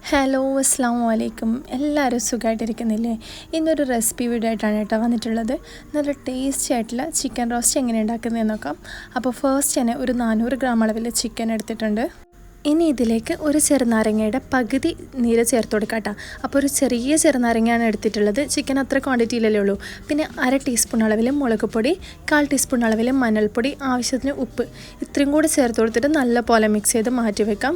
Hello അസ്സാമു അലൈക്കും. എല്ലാവരും സുഖമായിട്ടിരിക്കുന്നില്ലേ? ഇന്നൊരു റെസിപ്പി വീഡിയോ ആയിട്ടാണ് കേട്ടോ വന്നിട്ടുള്ളത്. നല്ല ടേസ്റ്റി ആയിട്ടുള്ള ചിക്കൻ റോസ്റ്റ് എങ്ങനെ ഉണ്ടാക്കുന്നതെന്ന് നോക്കാം. അപ്പോൾ ഫസ്റ്റ് തന്നെ ഒരു 400 ഗ്രാം അളവിൽ ചിക്കൻ എടുത്തിട്ടുണ്ട്. ഇനി ഇതിലേക്ക് ഒരു ചെറുനാരങ്ങയുടെ പകുതി നീര് ചേർത്ത് കൊടുക്കാം കേട്ടോ. അപ്പോൾ ഒരു ചെറിയ ചെറുനാരങ്ങയാണ് എടുത്തിട്ടുള്ളത്. ചിക്കൻ അത്ര ക്വാണ്ടിറ്റിയിലല്ലേ ഉള്ളൂ. പിന്നെ 1/2 ടീസ്പൂൺ അളവിൽ മുളക് പൊടി, 1/4 ടീസ്പൂൺ അളവിൽ മഞ്ഞൾപ്പൊടി, ആവശ്യത്തിന് ഉപ്പ്, ഇത്രയും കൂടി ചേർത്ത് കൊടുത്തിട്ട് നല്ല പോലെ മിക്സ് ചെയ്ത് മാറ്റി വെക്കാം.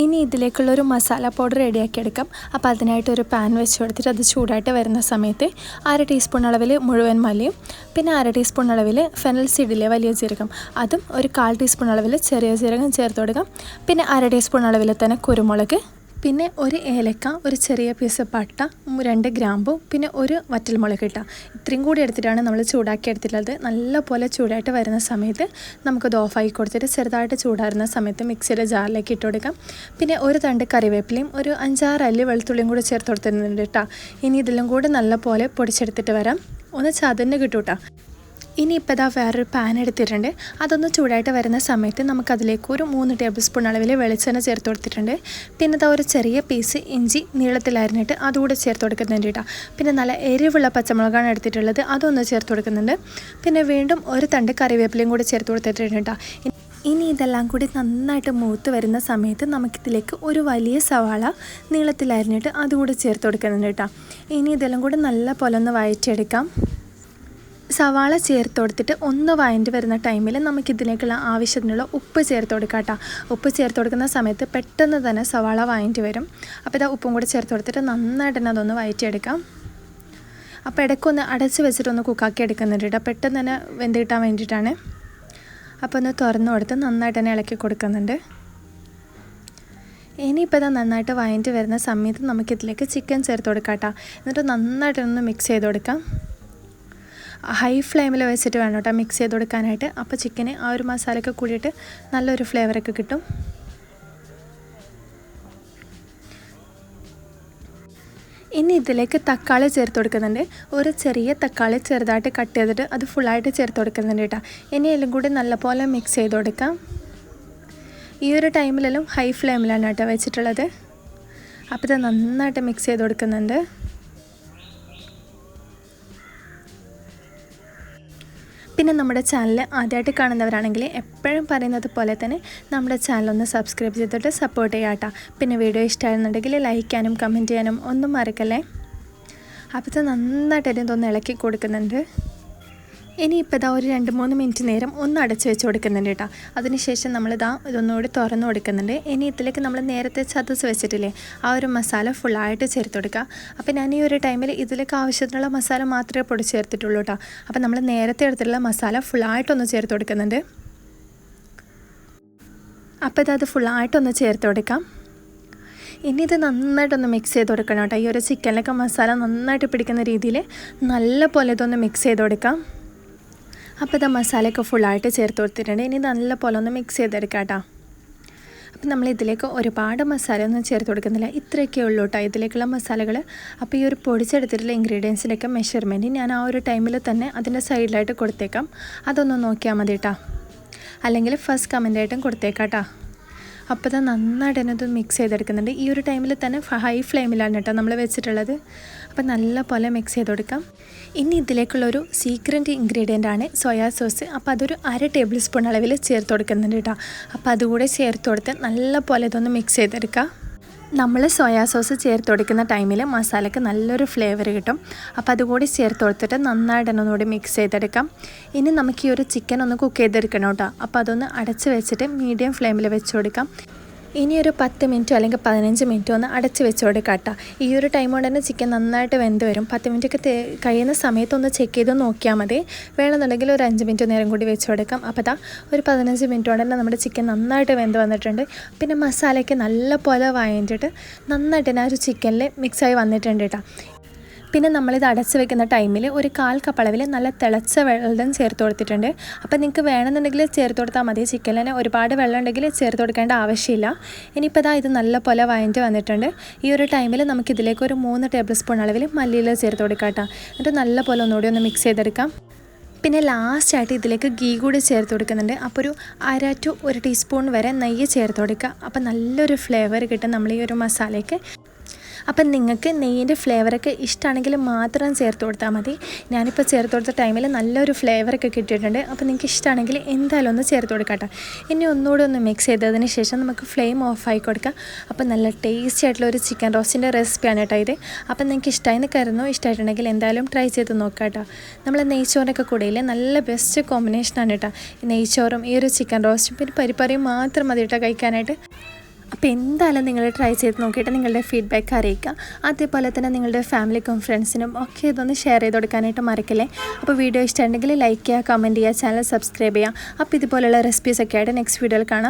ഇനി ഇതിലേക്കുള്ളൊരു മസാല പൗഡർ റെഡിയാക്കി എടുക്കാം. അപ്പോൾ അതിനായിട്ടൊരു പാൻ വെച്ച് കൊടുത്തിട്ട് അത് ചൂടായിട്ട് വരുന്ന സമയത്ത് 1/2 ടീസ്പൂൺ അളവിൽ മുഴുവൻ മല്ലിയും, പിന്നെ 1/2 ടീസ്പൂൺ അളവിൽ ഫെനൽ സീഡിലെ വലിയ ജീരകം, അതും ഒരു 1/4 ടീസ്പൂൺ അളവിൽ ചെറിയ ജീരകം ചേർത്ത് കൊടുക്കാം. പിന്നെ 1/2 ടീസ്പൂൺ അളവിൽ തന്നെ കുരുമുളക്, പിന്നെ ഒരു ഏലക്ക, ഒരു ചെറിയ പീസ് പട്ട, 2 ഗ്രാമ്പു, പിന്നെ ഒരു വറ്റൽമുളക് ഇട്ട, ഇത്രയും കൂടി എടുത്തിട്ടാണ് നമ്മൾ ചൂടാക്കി എടുത്തിട്ടുള്ളത്. നല്ല പോലെ ചൂടായിട്ട് വരുന്ന സമയത്ത് നമുക്കത് ഓഫാക്കി കൊടുത്തിട്ട് ചെറുതായിട്ട് ചൂടാറുന്ന സമയത്ത് മിക്സിയുടെ ജാറിലേക്ക് ഇട്ട് കൊടുക്കാം. പിന്നെ ഒരു തണ്ട് കറിവേപ്പിലയും ഒരു 5-6 അല്ലി വെളുത്തുള്ളിയും കൂടി ചേർത്ത് കൊടുത്തിട്ടുണ്ട് കേട്ടോ. ഇനി ഇതെല്ലാം കൂടി നല്ല പോലെ പൊടിച്ചെടുത്തിട്ട് വരാം. ഒന്ന് ചതഞ്ഞ് കിട്ടും കേട്ടോ. ഇനിയിപ്പോൾ ഇതാ വേറൊരു പാൻ എടുത്തിട്ടുണ്ട്. അതൊന്ന് ചൂടായിട്ട് വരുന്ന സമയത്ത് നമുക്കതിലേക്ക് ഒരു 3 ടേബിൾ സ്പൂൺ അളവിൽ വെളിച്ചെണ്ണ ചേർത്ത് കൊടുത്തിട്ടുണ്ട്. പിന്നെ ഇതാ ഒരു ചെറിയ പീസ് ഇഞ്ചി നീളത്തിലരിഞ്ഞിട്ട് അതുകൂടെ ചേർത്ത് കൊടുക്കുന്നുണ്ട് കേട്ടോ. പിന്നെ നല്ല എരിവുള്ള പച്ചമുളകാണ് എടുത്തിട്ടുള്ളത്, അതൊന്ന് ചേർത്ത് കൊടുക്കുന്നുണ്ട്. പിന്നെ വീണ്ടും ഒരു തണ്ട് കറിവേപ്പിലയും കൂടി ചേർത്ത് കൊടുത്തിട്ടുണ്ട് കേട്ടോ. ഇനി ഇതെല്ലാം കൂടി നന്നായിട്ട് മൂത്ത് വരുന്ന സമയത്ത് നമുക്കിതിലേക്ക് ഒരു വലിയ സവാള നീളത്തിലരിഞ്ഞിട്ട് അതുകൂടി ചേർത്ത് കൊടുക്കുന്നുണ്ട് കേട്ടോ. ഇനി ഇതെല്ലാം കൂടി നല്ല പോലെ ഒന്ന് വഴറ്റിയെടുക്കാം. സവാള ചേർത്ത് കൊടുത്തിട്ട് ഒന്ന് വഴറ്റി വരുന്ന ടൈമിൽ നമുക്കിതിലേക്കുള്ള ആവശ്യത്തിനുള്ള ഉപ്പ് ചേർത്ത് കൊടുക്കാം കേട്ടോ. ഉപ്പ് ചേർത്ത് കൊടുക്കുന്ന സമയത്ത് പെട്ടെന്ന് തന്നെ സവാള വഴറ്റി വരും. അപ്പോൾ ഇതാ ഉപ്പും കൂടി ചേർത്ത് കൊടുത്തിട്ട് നന്നായിട്ട് തന്നെ അതൊന്ന് വഴറ്റിയെടുക്കാം. അപ്പോൾ ഇടയ്ക്കൊന്ന് അടച്ച് വെച്ചിട്ടൊന്ന് കുക്കാക്കി എടുക്കുന്നുണ്ട് കേട്ടോ, പെട്ടെന്ന് തന്നെ വെന്ത് കിട്ടാൻ വേണ്ടിയിട്ടാണ്. അപ്പോൾ ഒന്ന് തുറന്ന് കൊടുത്ത് നന്നായിട്ട് തന്നെ ഇളക്കി കൊടുക്കുന്നുണ്ട്. ഇനിയിപ്പോൾ ഇതാ നന്നായിട്ട് വഴറ്റി വരുന്ന സമയത്ത് നമുക്കിതിലേക്ക് ചിക്കൻ ചേർത്ത് കൊടുക്കാം കേട്ടോ. എന്നിട്ട് നന്നായിട്ടൊന്ന് മിക്സ് ചെയ്ത് കൊടുക്കാം. ഹൈ ഫ്ലെയിമിൽ വെച്ചിട്ട് വേണം കേട്ടോ മിക്സ് ചെയ്ത് കൊടുക്കാനായിട്ട്. അപ്പോൾ ചിക്കന് ആ ഒരു മസാലയൊക്കെ കൂടിയിട്ട് നല്ലൊരു ഫ്ലേവറൊക്കെ കിട്ടും. ഇനി ഇതിലേക്ക് തക്കാളി ചേർത്ത് കൊടുക്കുന്നുണ്ട്. ഒരു ചെറിയ തക്കാളി ചെറുതായിട്ട് കട്ട് ചെയ്തിട്ട് അത് ഫുള്ളായിട്ട് ചേർത്ത് കൊടുക്കുന്നുണ്ട് കേട്ടോ. ഇനി എല്ലാം കൂടി നല്ലപോലെ മിക്സ് ചെയ്ത് കൊടുക്കാം. ഈ ഒരു ടൈമിലെല്ലാം ഹൈ ഫ്ലെയിമിലാണ് കേട്ടോ വെച്ചിട്ടുള്ളത്. അപ്പോൾ ഇത് നന്നായിട്ട് മിക്സ് ചെയ്ത് കൊടുക്കുന്നുണ്ട്. പിന്നെ നമ്മുടെ ചാനൽ ആദ്യമായിട്ട് കാണുന്നവരാണെങ്കിൽ എപ്പോഴും പറയുന്നത് പോലെ തന്നെ നമ്മുടെ ചാനലൊന്ന് സബ്സ്ക്രൈബ് ചെയ്തിട്ട് സപ്പോർട്ട് ചെയ്യാം കേട്ടോ. പിന്നെ വീഡിയോ ഇഷ്ടമായിരുന്നുണ്ടെങ്കിൽ ലൈക്ക് ചെയ്യാനും കമൻറ്റ് ചെയ്യാനും ഒന്നും മറക്കല്ലേ. അപ്പോൾ ഇത് നന്നായിട്ട് ഇതൊന്ന് ഇളക്കി കൊടുക്കുന്നുണ്ട്. ഇനിയിപ്പോൾ ഇതാ ഒരു 2-3 മിനിറ്റ് നേരം ഒന്ന് അടച്ച് വെച്ച് കൊടുക്കുന്നുണ്ട് കേട്ടോ. അതിനുശേഷം നമ്മളിതാ ഇതൊന്നുകൂടി തുറന്ന് കൊടുക്കുന്നുണ്ട്. ഇനി ഇതിലേക്ക് നമ്മൾ നേരത്തെ ചതച്ച് വെച്ചിട്ടില്ലേ ആ ഒരു മസാല ഫുള്ളായിട്ട് ചേർത്ത് കൊടുക്കുക. അപ്പോൾ ഞാൻ ഈ ഒരു ടൈമിൽ ഇതിലേക്ക് ആവശ്യത്തിനുള്ള മസാല മാത്രമേ പൊടി ചേർത്തിട്ടുള്ളൂ കേട്ടോ. അപ്പോൾ നമ്മൾ നേരത്തെ എടുത്തിട്ടുള്ള മസാല ഫുള്ളായിട്ടൊന്ന് ചേർത്ത് കൊടുക്കുന്നുണ്ട്. അപ്പോൾ ഇതത് ഫുള്ളായിട്ടൊന്ന് ചേർത്ത് കൊടുക്കാം. ഇനി ഇത് നന്നായിട്ടൊന്ന് മിക്സ് ചെയ്ത് കൊടുക്കണം കേട്ടോ. ഈ ഒരു ചിക്കനിലൊക്കെ മസാല നന്നായിട്ട് പിടിക്കുന്ന രീതിയിൽ നല്ല പോലെ ഇതൊന്ന് മിക്സ് ചെയ്ത് കൊടുക്കാം. അപ്പോൾ ഇത് മസാലയൊക്കെ ഫുള്ളായിട്ട് ചേർത്ത് കൊടുത്തിട്ടുണ്ട്. ഇനി നല്ല പോലെ ഒന്ന് മിക്സ് ചെയ്തെടുക്കാം കേട്ടോ. അപ്പോൾ നമ്മൾ ഇതിലേക്ക് ഒരുപാട് മസാല ഒന്നും ചേർത്ത് കൊടുക്കുന്നില്ല, ഇത്രയൊക്കെ ഉള്ളൂ കേട്ടോ ഇതിലേക്കുള്ള മസാലകൾ. അപ്പോൾ ഈ ഒരു പൊടിച്ചെടുത്തിട്ടുള്ള ഇൻഗ്രീഡിയൻസിൻ്റെയൊക്കെ മെഷർമെൻറ്റ് ഞാൻ ആ ഒരു ടൈമിൽ തന്നെ അതിൻ്റെ സൈഡിലായിട്ട് കൊടുത്തേക്കാം. അതൊന്ന് നോക്കിയാൽ മതി കേട്ടോ, അല്ലെങ്കിൽ ഫസ്റ്റ് കമൻ്റായിട്ടും കൊടുത്തേക്കാം കേട്ടോ. അപ്പോൾ ഇത് നന്നായിട്ട് തന്നെ ഇത് മിക്സ് ചെയ്തെടുക്കുന്നുണ്ട്. ഈ ഒരു ടൈമിൽ തന്നെ ഹൈ ഫ്ലെയിമിലാണ് കേട്ടോ നമ്മൾ വെച്ചിട്ടുള്ളത്. അപ്പോൾ നല്ല പോലെ മിക്സ് ചെയ്ത് കൊടുക്കാം. ഇനി ഇതിലേക്കുള്ളൊരു സീക്രട്ട് ഇൻഗ്രീഡിയൻ്റ് ആണ് സോയാ സോസ്. അപ്പോൾ അതൊരു 1/2 ടേബിൾ സ്പൂൺ അളവിൽ ചേർത്ത് കൊടുക്കുന്നുണ്ട് കേട്ടോ. അപ്പോൾ അതുകൂടെ ചേർത്ത് കൊടുത്ത് നല്ല പോലെ ഇതൊന്ന് മിക്സ് ചെയ്തെടുക്കുക. നമ്മൾ സോയാ സോസ് ചേർത്ത് കൊടുക്കുന്ന ടൈമിൽ മസാലയ്ക്ക് നല്ലൊരു ഫ്ലേവർ കിട്ടും. അപ്പോൾ അതുകൂടി ചേർത്ത് കൊടുത്തിട്ട് നന്നായിട്ട് ഒന്നുകൂടി മിക്സ് ചെയ്തെടുക്കാം. ഇനി നമുക്ക് ഈ ഒരു ചിക്കൻ ഒന്ന് കുക്ക് ചെയ്തെടുക്കണം കേട്ടോ. അപ്പോൾ അതൊന്ന് അടച്ച് വെച്ചിട്ട് മീഡിയം ഫ്ലെയിമിൽ വെച്ച് കൊടുക്കാം. ഇനി ഒരു 10 മിനിറ്റോ അല്ലെങ്കിൽ 15 മിനിറ്റോ ഒന്ന് അടച്ച് വെച്ച് കൊടുക്കാം കേട്ടോ. ഈ ഒരു ടൈം കൊണ്ട് തന്നെ ചിക്കൻ നന്നായിട്ട് വെന്ത് വരും. 10 മിനിറ്റൊക്കെ കഴിയുന്ന സമയത്ത് ഒന്ന് ചെക്ക് ചെയ്ത് നോക്കിയാൽ മതി. വേണമെന്നുണ്ടെങ്കിൽ ഒരു 5 മിനിറ്റ് നേരം കൂടി വെച്ച് കൊടുക്കാം. അപ്പോൾ അതാ ഒരു 15 മിനിറ്റ് കൊണ്ട് തന്നെ നമ്മുടെ ചിക്കൻ നന്നായിട്ട് വെന്ത് വന്നിട്ടുണ്ട്. പിന്നെ മസാലയ്ക്ക് നല്ല പോലെ വഴറ്റിയിട്ട് നന്നായിട്ട് തന്നെ ആ ഒരു ചിക്കനിൽ മിക്സായി വന്നിട്ടുണ്ട് കേട്ടോ. പിന്നെ നമ്മളിത് അടച്ച് വെക്കുന്ന ടൈമിൽ ഒരു 1/4 കപ്പ് അളവിൽ നല്ല തിളച്ച വെള്ളം ചേർത്ത് കൊടുത്തിട്ടുണ്ട്. അപ്പോൾ നിങ്ങൾക്ക് വേണമെന്നുണ്ടെങ്കിൽ ചേർത്ത് കൊടുത്താൽ മതി. ചിക്കനിൽ തന്നെ ഒരുപാട് വെള്ളം ഉണ്ടെങ്കിൽ ചേർത്ത് കൊടുക്കേണ്ട ആവശ്യമില്ല. ഇനിയിപ്പോൾ ഇതാ ഇത് നല്ല പോലെ വഴറ്റി വന്നിട്ടുണ്ട്. ഈ ഒരു ടൈമിൽ നമുക്കിതിലേക്ക് ഒരു 3 ടേബിൾ സ്പൂൺ അളവിൽ മല്ലിയില ചേർത്ത് കൊടുക്കാം കേട്ടോ. എന്നിട്ട് നല്ല പോലെ ഒന്നുകൂടി ഒന്ന് മിക്സ് ചെയ്തെടുക്കാം. പിന്നെ ലാസ്റ്റായിട്ട് ഇതിലേക്ക് ഗീ കൂടി ചേർത്ത് കൊടുക്കുന്നുണ്ട്. അപ്പോൾ ഒരു 1/2 to 1 ടീസ്പൂൺ വരെ നെയ്യ് ചേർത്ത് കൊടുക്കുക. അപ്പോൾ നല്ലൊരു ഫ്ലേവർ കിട്ടും നമ്മൾ ഈ ഒരു മസാലയ്ക്ക്. അപ്പം നിങ്ങൾക്ക് നെയ്യിൻ്റെ ഫ്ലേവറൊക്കെ ഇഷ്ടമാണെങ്കിൽ മാത്രം ചേർത്ത് കൊടുത്താൽ മതി. ഞാനിപ്പോൾ ചേർത്ത് കൊടുത്ത ടൈമിൽ നല്ലൊരു ഫ്ലേവറൊക്കെ കിട്ടിയിട്ടുണ്ട്. അപ്പോൾ നിങ്ങൾക്ക് ഇഷ്ടമാണെങ്കിൽ എന്തായാലും ഒന്ന് ചേർത്ത് കൊടുക്കാം. ഇനി ഒന്നുകൂടി ഒന്ന് മിക്സ് ചെയ്തതിന് ശേഷം നമുക്ക് ഫ്ലെയിം ഓഫായി കൊടുക്കാം. അപ്പോൾ നല്ല ടേസ്റ്റി ആയിട്ടുള്ള ഒരു ചിക്കൻ റോസ്റ്റിൻ്റെ റെസിപ്പിയാണ് ഇത്. അപ്പം നിങ്ങൾക്ക് ഇഷ്ടമായെന്ന് കരുതുന്നു. ഇഷ്ടമായിട്ടുണ്ടെങ്കിൽ എന്തായാലും ട്രൈ ചെയ്ത് നോക്കാം. നമ്മൾ നെയ്ച്ചോറിനൊക്കെ കൂടെയില്ലേ, നല്ല ബെസ്റ്റ് കോമ്പിനേഷനാണ് ഈ നെയ്ച്ചോറും ഈ ഒരു ചിക്കൻ റോസ്റ്റും പിന്നെ പരിപ്പറിയും മാത്രം മതി കഴിക്കാനായിട്ട്. അപ്പോൾ എന്തായാലും നിങ്ങൾ ട്രൈ ചെയ്ത് നോക്കിയിട്ട് നിങ്ങളുടെ ഫീഡ്ബാക്ക് അറിയിക്കുക. അതേപോലെ തന്നെ നിങ്ങളുടെ ഫാമിലിക്കും ഫ്രണ്ട്സിനും ഒക്കെ ഇതൊന്ന് ഷെയർ ചെയ്ത് കൊടുക്കാനായിട്ട് മറക്കില്ലേ. അപ്പോൾ വീഡിയോ ഇഷ്ടമുണ്ടെങ്കിൽ ലൈക്ക് ചെയ്യുക, കമൻറ്റ് ചെയ്യുക, ചാനൽ സബ്സ്ക്രൈബ് ചെയ്യുക. അപ്പോൾ ഇതുപോലുള്ള റെസിപ്പീസൊക്കെ ആയിട്ട് നെക്സ്റ്റ് വീഡിയോയിൽ കാണാം.